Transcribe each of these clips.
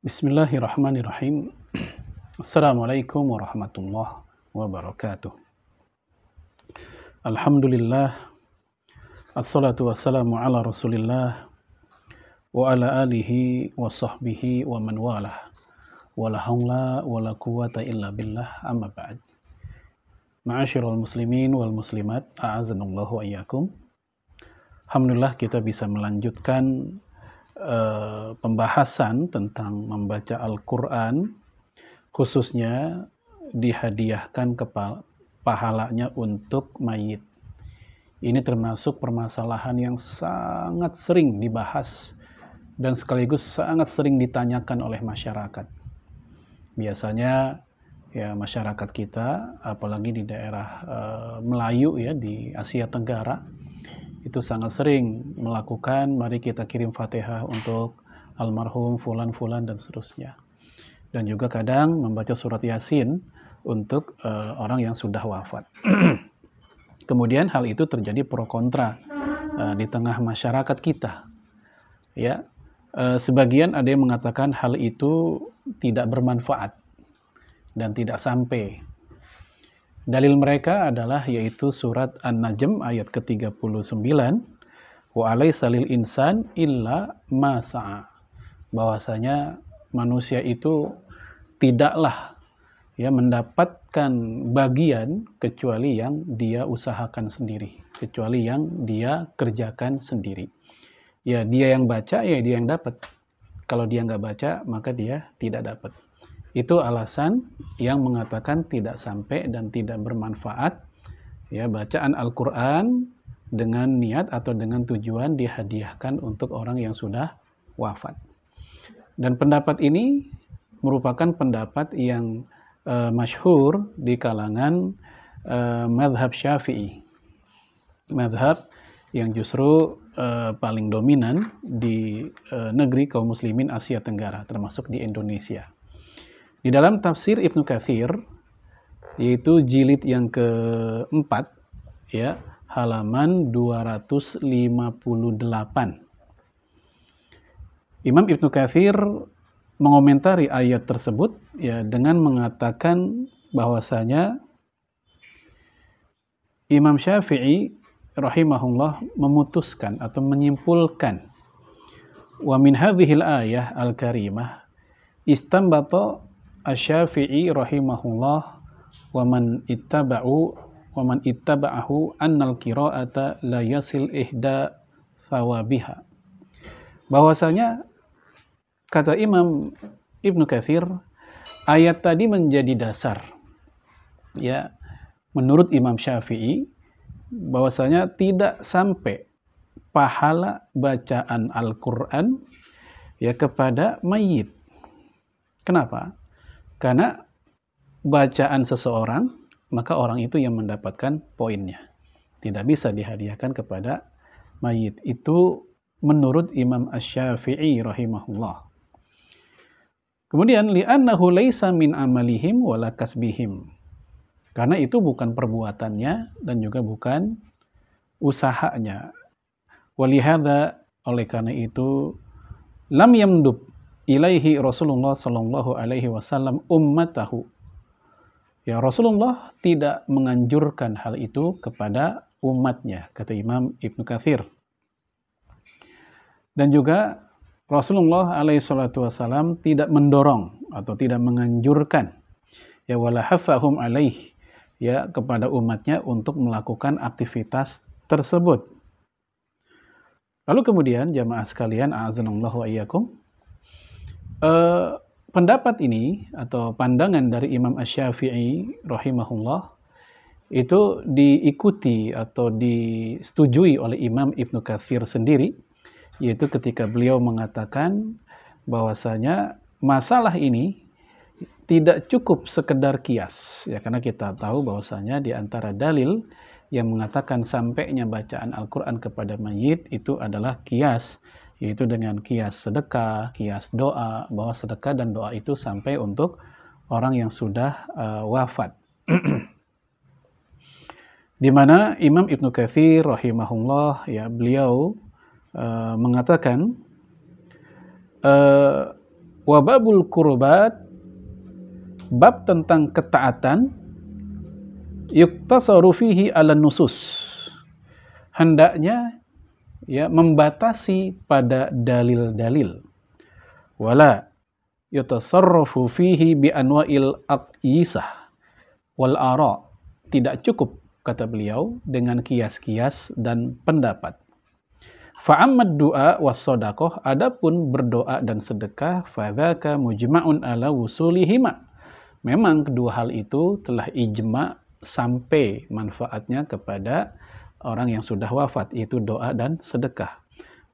Bismillahirrahmanirrahim. Assalamualaikum warahmatullahi wabarakatuh. Alhamdulillah. Assalatu wassalamu ala rasulillah wa ala alihi wa sahbihi wa man walah. Wala hawla wala quwata illa billah, amma ba'd. Ma'asyiral muslimin wal muslimat, a'azanallahu wa iyyakum. Alhamdulillah kita bisa melanjutkan pembahasan tentang membaca Al-Quran, khususnya dihadiahkan pahalanya untuk mayit. Ini termasuk permasalahan yang sangat sering dibahas dan sekaligus sangat sering ditanyakan oleh masyarakat. Biasanya ya masyarakat kita, apalagi di daerah Melayu ya, di Asia Tenggara, itu sangat sering melakukan mari kita kirim Fatihah untuk almarhum fulan-fulan dan seterusnya. Dan juga kadang membaca surat Yasin untuk orang yang sudah wafat. Kemudian hal itu terjadi pro kontra di tengah masyarakat kita. Ya, sebagian ada yang mengatakan hal itu tidak bermanfaat dan tidak sampai. Dalil mereka adalah yaitu surat An-Najm ayat ke-39, wa alaysa lil insan illa ma sa'a. Bahwasanya manusia itu tidaklah ya mendapatkan bagian kecuali yang dia usahakan sendiri, kecuali yang dia kerjakan sendiri. Ya dia yang baca, ya dia yang dapat. Kalau dia nggak baca, maka dia tidak dapat. Itu alasan yang mengatakan tidak sampai dan tidak bermanfaat ya bacaan Al-Quran dengan niat atau dengan tujuan dihadiahkan untuk orang yang sudah wafat. Dan pendapat ini merupakan pendapat yang masyhur di kalangan mazhab Syafi'i. Mazhab yang justru paling dominan di negeri kaum muslimin Asia Tenggara, termasuk di Indonesia. Di dalam tafsir Ibnu Katsir, yaitu jilid yang keempat, ya, halaman 258. Imam Ibnu Katsir mengomentari ayat tersebut ya dengan mengatakan bahwasanya Imam Syafi'i rahimahullah memutuskan atau menyimpulkan wa min hadhil ayah al-karimah istanbata Asy-Syafi'i rahimahullah wa man ittaba'ahu annal qira'ata la yasil ihda thawabiha. Bahwasanya kata Imam Ibnu Katsir, ayat tadi menjadi dasar ya menurut Imam Syafi'i bahwasanya tidak sampai pahala bacaan Al-Qur'an ya kepada mayit. Kenapa? Karena bacaan seseorang, maka orang itu yang mendapatkan poinnya. Tidak bisa dihadiahkan kepada mayit. Itu menurut Imam Asy-Syafi'i rahimahullah. Kemudian li'annahu laisa min amalihim wala kasbihim. Karena itu bukan perbuatannya dan juga bukan usahanya. Walihada, oleh karena itu lam yamdub ilaihi Rasulullah sallallahu alaihi wasallam ummatahu. Ya, Rasulullah tidak menganjurkan hal itu kepada umatnya, kata Imam Ibnu Katsir. Dan juga Rasulullah alaihi salatu wasallam tidak mendorong atau tidak menganjurkan ya wala hasahum alaih ya kepada umatnya untuk melakukan aktivitas tersebut. Lalu kemudian jamaah sekalian, a'azanallahu wa iyyakum, pendapat ini atau pandangan dari Imam Asy-Syafi'i rahimahullah itu diikuti atau disetujui oleh Imam Ibnu Katsir sendiri, yaitu ketika beliau mengatakan bahwasanya masalah ini tidak cukup sekedar kias ya, karena kita tahu bahwasanya di antara dalil yang mengatakan sampainya bacaan Al-Quran kepada mayit itu adalah kias, yaitu dengan kias sedekah, kias doa, bahwa sedekah dan doa itu sampai untuk orang yang sudah wafat. Di mana Imam Ibnu Katsir rahimahullah ya beliau mengatakan Wa babul qurbat, bab tentang ketaatan, yuktasaru fihi ala nusus, hendaknya ya membatasi pada dalil-dalil. Wala yutasarrafu fihi bi anwa'il aqyisah wal ara, tidak cukup kata beliau dengan kias-kias dan pendapat. Fa'ammad du'a was sadaqah, adapun berdoa dan sedekah, fadzaka mujma'un ala wusulihima, memang kedua hal itu telah ijma' sampai manfaatnya kepada orang yang sudah wafat, yaitu doa dan sedekah.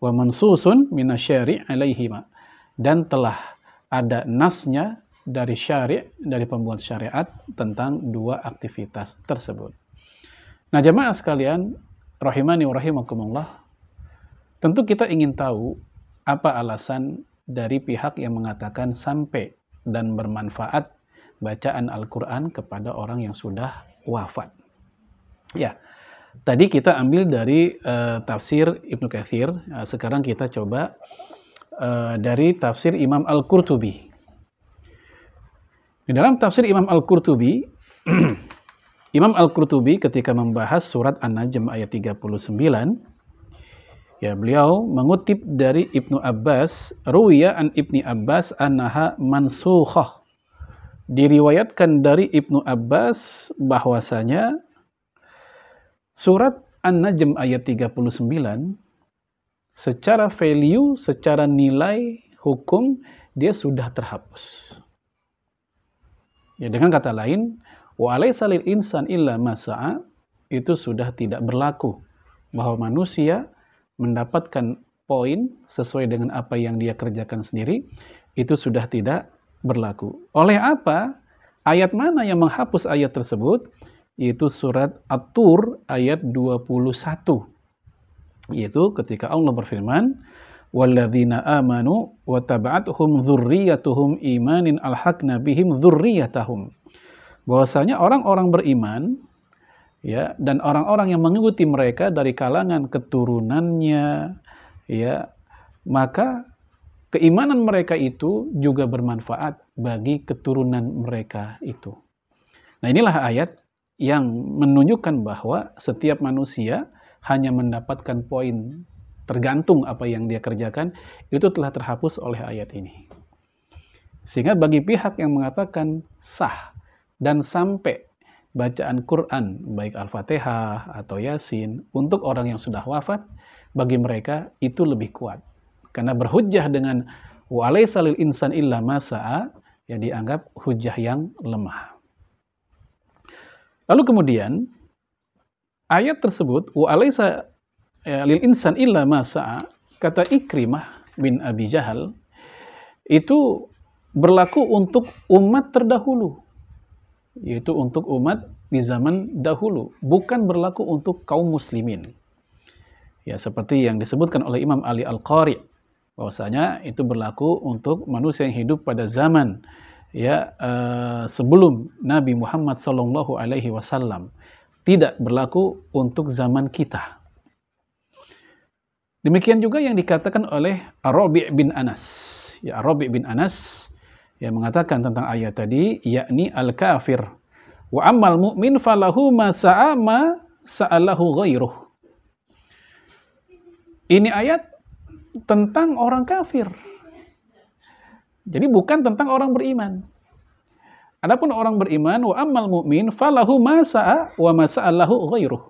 Wa mansusun minasyari' alaihima, dan telah ada nasnya dari syari', dari pembuat syariat tentang dua aktivitas tersebut. Nah, jamaah sekalian rahimani wa rahimakumullah, tentu kita ingin tahu apa alasan dari pihak yang mengatakan sampai dan bermanfaat bacaan Al-Quran kepada orang yang sudah wafat. Ya, tadi kita ambil dari tafsir Ibnu Katsir. Sekarang kita coba dari tafsir Imam Al-Qurtubi. Di dalam tafsir Imam Al-Qurtubi, Imam Al-Qurtubi ketika membahas surat An-Najm ayat 39, ya, beliau mengutip dari Ibnu Abbas, ruwiya an Ibni Abbas annaha mansukhah. Diriwayatkan dari Ibnu Abbas bahwasanya surat An-Najm ayat 39 secara value, secara nilai hukum dia sudah terhapus. Ya, dengan kata lain, wa alaysa lil insan illa ma sa'a, itu sudah tidak berlaku bahwa manusia mendapatkan poin sesuai dengan apa yang dia kerjakan sendiri, itu sudah tidak berlaku. Oleh apa? Ayat mana yang menghapus ayat tersebut? Yaitu surat At-Tur ayat 21. Yaitu ketika Allah berfirman, walladzina amanu wa taba'athum dzurriyyatuhum imanin alhaqna bihim dzurriyyatahum. Bahwasanya orang-orang beriman, ya, dan orang-orang yang mengikuti mereka dari kalangan keturunannya, ya, maka keimanan mereka itu juga bermanfaat bagi keturunan mereka itu. Nah, inilah ayat yang menunjukkan bahwa setiap manusia hanya mendapatkan poin tergantung apa yang dia kerjakan, itu telah terhapus oleh ayat ini. Sehingga bagi pihak yang mengatakan sah dan sampai bacaan Quran, baik Al-Fatihah atau Yasin, untuk orang yang sudah wafat, bagi mereka itu lebih kuat. Karena berhujjah dengan wa alaysa lil insan illa ma sa'a, yang dianggap hujjah yang lemah. Lalu kemudian, ayat tersebut, wa alaysa lil insan illa ma sa'a, kata Ikrimah bin Abi Jahal, itu berlaku untuk umat terdahulu, yaitu untuk umat di zaman dahulu, bukan berlaku untuk kaum muslimin. Ya, seperti yang disebutkan oleh Imam Ali Al-Qari, bahwasanya itu berlaku untuk manusia yang hidup pada zaman ya sebelum Nabi Muhammad SAW, tidak berlaku untuk zaman kita. Demikian juga yang dikatakan oleh Ar-Rabi' bin Anas. Ya, Ar-Rabi' bin Anas yang mengatakan tentang ayat tadi, yakni al-kafir wa ammal mu'min falahu ma sa'a ma sa'alahu ghairuh. Ini ayat tentang orang kafir. Jadi bukan tentang orang beriman. Adapun orang beriman, wa ammal mu'min falahu ma sa'a wa ma sa'alahu ghairuh.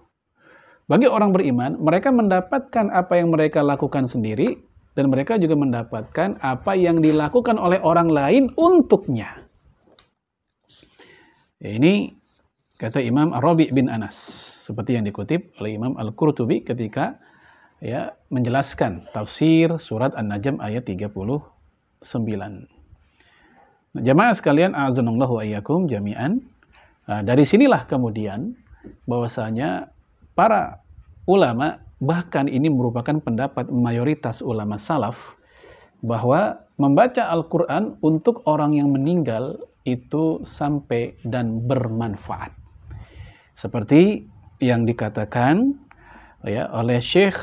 Bagi orang beriman, mereka mendapatkan apa yang mereka lakukan sendiri, dan mereka juga mendapatkan apa yang dilakukan oleh orang lain untuknya. Ya, ini kata Imam Ar-Rabi' bin Anas, seperti yang dikutip oleh Imam Al-Qurtubi ketika ya menjelaskan tafsir surat An-Najm ayat 39. Nah, jamaah sekalian, a'azanallahu wa iyyakum jami'an. Dari sinilah kemudian bahwasanya para ulama, bahkan ini merupakan pendapat mayoritas ulama salaf, bahwa membaca Al-Quran untuk orang yang meninggal itu sampai dan bermanfaat. Seperti yang dikatakan ya oleh Syekh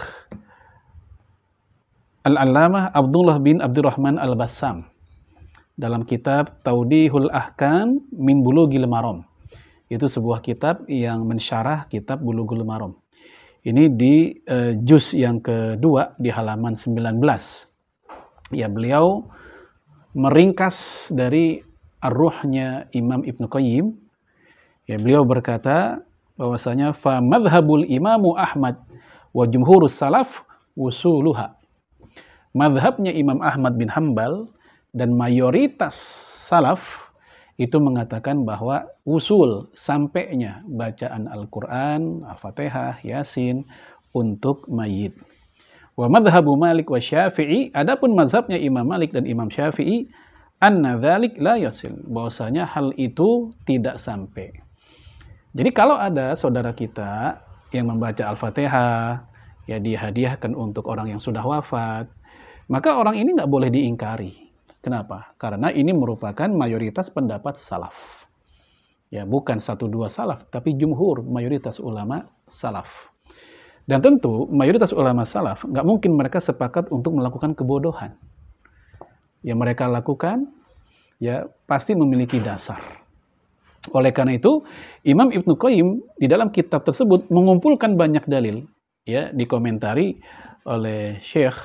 Al-Allamah Abdullah bin Abdurrahman Al-Bassam dalam kitab Taudihul Ahkam min Bulughil Maram. Itu sebuah kitab yang mensyarah kitab Bulughul Maram. Ini di juz yang kedua di halaman 19. Ya, beliau meringkas dari ar-ruhnya Imam Ibnu Qayyim. Ya, beliau berkata bahwasanya fa madhhabul Imamu Ahmad wa jumhurus salaf usuluha. Madhabnya Imam Ahmad bin Hambal dan mayoritas salaf itu mengatakan bahwa usul sampainya bacaan Al-Quran, Al-Fatihah, Yasin untuk mayit. Wa madhabu Malik wa Syafi'i, adapun mazhabnya Imam Malik dan Imam Syafi'i, anna dzalik la yasil, bahwasanya hal itu tidak sampai. Jadi kalau ada saudara kita yang membaca Al-Fatihah, ya dihadiahkan untuk orang yang sudah wafat, maka orang ini nggak boleh diingkari. Kenapa? Karena ini merupakan mayoritas pendapat salaf. Ya, bukan 1-2 salaf, tapi jumhur, mayoritas ulama salaf. Dan tentu mayoritas ulama salaf nggak mungkin mereka sepakat untuk melakukan kebodohan. Yang mereka lakukan ya pasti memiliki dasar. Oleh karena itu, Imam Ibnu Qayyim di dalam kitab tersebut mengumpulkan banyak dalil, ya dikomentari oleh Syekh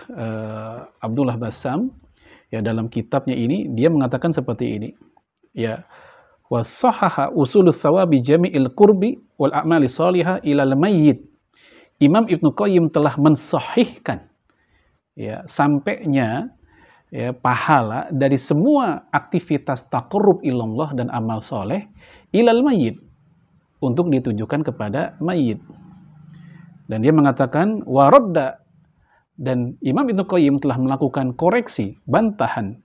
Abdullah Bassam. Ya, dalam kitabnya ini dia mengatakan seperti ini. Ya, wasahhaha usulus tsawabi jami'il qurbi wal a'mali shalihah ilal mayyit. Imam Ibnu Qayyim telah mensahihkan ya sampainya ya pahala dari semua aktivitas taqarrub ilallah dan amal soleh ilal mayyit, untuk ditujukan kepada mayit. Dan dia mengatakan waradda, dan Imam Ibnu Qayyim telah melakukan koreksi, bantahan,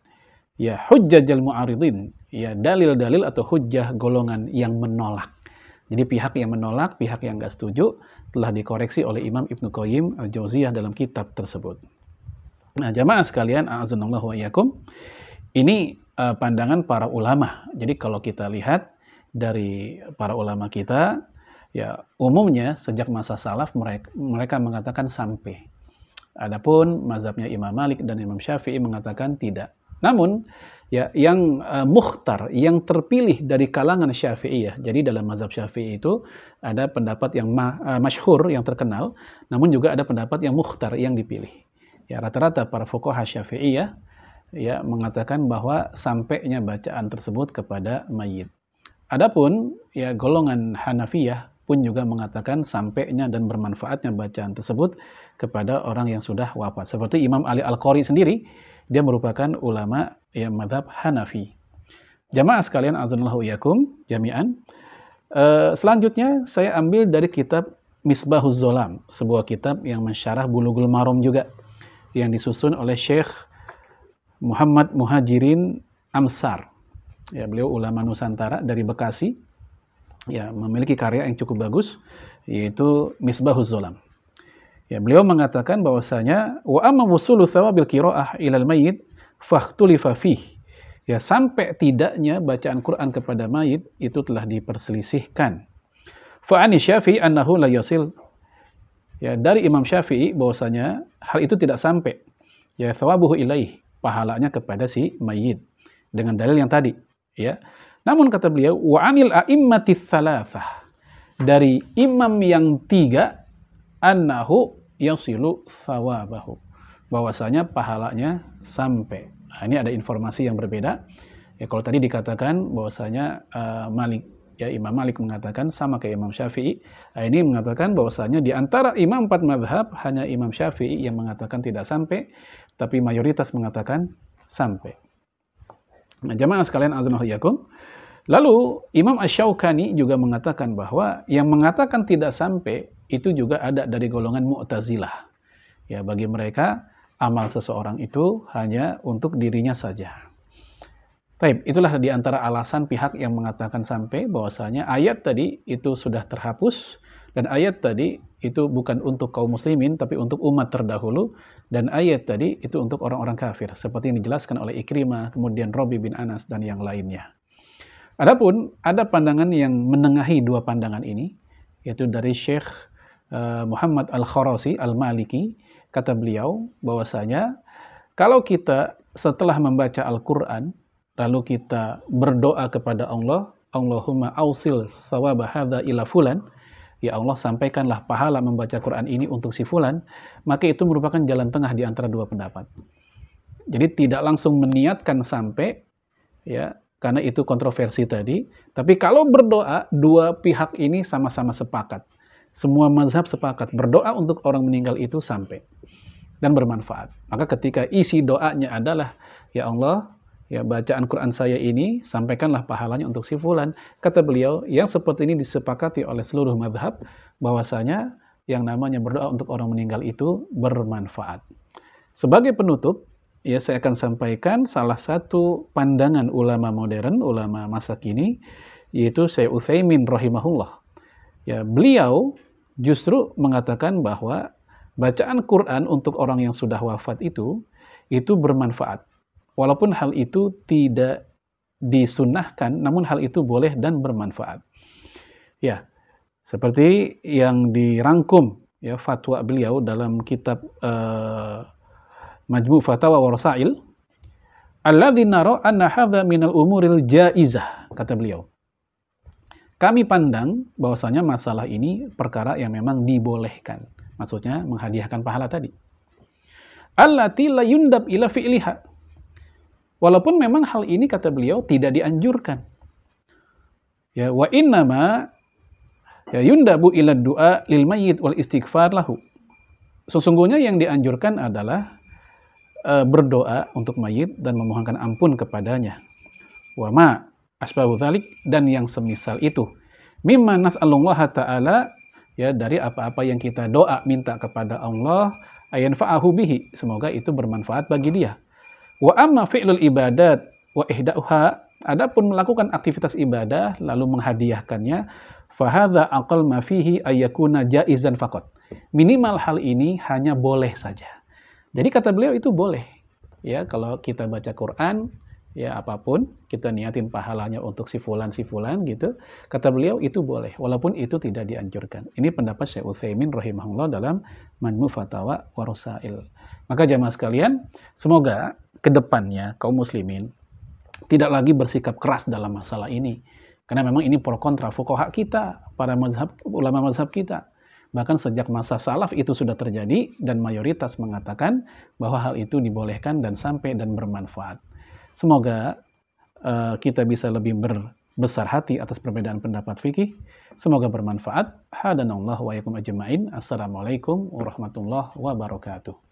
ya hujjajal mu'aridin, ya dalil-dalil atau hujjah golongan yang menolak. Jadi pihak yang menolak, pihak yang enggak setuju, telah dikoreksi oleh Imam Ibnu Qayyim al-Jauziyah dalam kitab tersebut. Nah, jamaah sekalian, a'azanallahu wa iyyakum, ini pandangan para ulama. Jadi kalau kita lihat dari para ulama kita, ya umumnya sejak masa salaf mereka mengatakan sampai. Adapun mazhabnya Imam Malik dan Imam Syafi'i mengatakan tidak. Namun ya yang mukhtar, yang terpilih dari kalangan Syafi'iyah. Jadi dalam mazhab Syafi'i itu ada pendapat yang masyhur, yang terkenal, namun juga ada pendapat yang mukhtar, yang dipilih. Ya, rata-rata para fuqaha Syafi'iyah ya mengatakan bahwa sampainya bacaan tersebut kepada mayit. Adapun ya golongan Hanafiyah pun juga mengatakan sampainya dan bermanfaatnya bacaan tersebut kepada orang yang sudah wafat. Seperti Imam Ali Al-Qari sendiri, dia merupakan ulama yang mazhab Hanafi. Jamaah sekalian, azanallahu iyakum jami'an. Selanjutnya saya ambil dari kitab Misbahuz Zolam, sebuah kitab yang mensyarah Bulughul Maram juga, yang disusun oleh Syekh Muhammad Muhajirin Amsar. Ya, beliau ulama Nusantara dari Bekasi. Ya, memiliki karya yang cukup bagus, yaitu Misbahuz Zolam. Ya, beliau mengatakan bahwasanya wa amma wusulu tsawabil qiraah ilal mayyit fakhtulifa fih. Ya, sampai tidaknya bacaan Quran kepada mayit itu telah diperselisihkan. Fa ani Syafi'i annahu la yasil. Ya, dari Imam Syafi'i bahwasanya hal itu tidak sampai. Ya, tsawabuhu ilaih, pahalanya kepada si mayit, dengan dalil yang tadi, ya. Namun kata beliau, wa anil a'immatis tsalatsah, dari imam yang 3, annahu yasilu tsawabahu, bahwasanya pahalanya sampai. Nah, ini ada informasi yang berbeda. Ya, kalau tadi dikatakan bahwasanya Malik, ya Imam Malik mengatakan sama kayak Imam Syafi'i. Nah, ini mengatakan bahwasanya di antara imam 4 mazhab hanya Imam Syafi'i yang mengatakan tidak sampai, tapi mayoritas mengatakan sampai. Nah, jamaah sekalian azanallahu iyyakum. Lalu Imam Asy-Syaukani juga mengatakan bahwa yang mengatakan tidak sampai itu juga ada dari golongan Mu'tazilah. Ya, bagi mereka amal seseorang itu hanya untuk dirinya saja. Baik, itulah di antara alasan pihak yang mengatakan sampai, bahwasanya ayat tadi itu sudah terhapus, dan ayat tadi itu bukan untuk kaum muslimin tapi untuk umat terdahulu, dan ayat tadi itu untuk orang-orang kafir, seperti yang dijelaskan oleh Ikrimah, kemudian Rabi bin Anas dan yang lainnya. Adapun ada pandangan yang menengahi dua pandangan ini, yaitu dari Syekh Muhammad Al-Kharazi Al-Maliki. Kata beliau bahwasanya kalau kita setelah membaca Al-Quran lalu kita berdoa kepada Allah, Allahumma ausil sawaba hadza ila fulan, ya Allah sampaikanlah pahala membaca Quran ini untuk si fulan, maka itu merupakan jalan tengah di antara dua pendapat. Jadi tidak langsung meniatkan sampai, ya, karena itu kontroversi tadi. Tapi kalau berdoa, dua pihak ini sama-sama sepakat. Semua mazhab sepakat berdoa untuk orang meninggal itu sampai dan bermanfaat. Maka ketika isi doanya adalah, ya Allah, ya bacaan Quran saya ini sampaikanlah pahalanya untuk si fulan. Kata beliau, yang seperti ini disepakati oleh seluruh mazhab bahwasanya yang namanya berdoa untuk orang meninggal itu bermanfaat. Sebagai penutup, ya saya akan sampaikan salah satu pandangan ulama modern, ulama masa kini, yaitu Syekh Utsaimin rahimahullah. Ya, beliau justru mengatakan bahwa bacaan Quran untuk orang yang sudah wafat itu bermanfaat. Walaupun hal itu tidak disunnahkan, namun hal itu boleh dan bermanfaat. Ya, seperti yang dirangkum ya fatwa beliau dalam kitab Majmu' Fatawa wa Rasail, alladzi nara anna hadza minal umuril jaizah, kata beliau. Kami pandang bahwasanya masalah ini perkara yang memang dibolehkan. Maksudnya menghadiahkan pahala tadi. Allati la yundab ila fi'liha. Walaupun memang hal ini kata beliau tidak dianjurkan. Ya, wa innama ya yundabu ila du'a lil mayyit wal istighfar lahu. Sesungguhnya yang dianjurkan adalah berdoa untuk mayit dan memohonkan ampun kepadanya. Wa ma asbabu dzalik, dan yang semisal itu. Mimma nas'alullaha ta'ala, ya dari apa-apa yang kita doa minta kepada Allah, ayanfa'ahu bihi, semoga itu bermanfaat bagi dia. Wa amma fi'lul ibadat wa ihda'uha, adapun melakukan aktivitas ibadah lalu menghadiahkannya, fahadza aqall ma fihi ayyakuna jaizan faqat. Minimal hal ini hanya boleh saja. Jadi kata beliau itu boleh. Ya, kalau kita baca Quran, ya apapun, kita niatin pahalanya untuk si fulan gitu. Kata beliau itu boleh, walaupun itu tidak dianjurkan. Ini pendapat Syekh Utsaimin rahimahullah dalam Majmu' Fatawa wa Rasail. Maka jamaah sekalian, semoga kedepannya kaum muslimin tidak lagi bersikap keras dalam masalah ini. Karena memang ini pro kontra fuqaha kita, para mazhab, ulama mazhab kita. Bahkan sejak masa salaf itu sudah terjadi dan mayoritas mengatakan bahwa hal itu dibolehkan dan sampai dan bermanfaat. Semoga kita bisa lebih berbesar hati atas perbedaan pendapat fikih. Semoga bermanfaat. Hadanallahu wa yakum ajma'in. Assalamualaikum warahmatullahi wabarakatuh.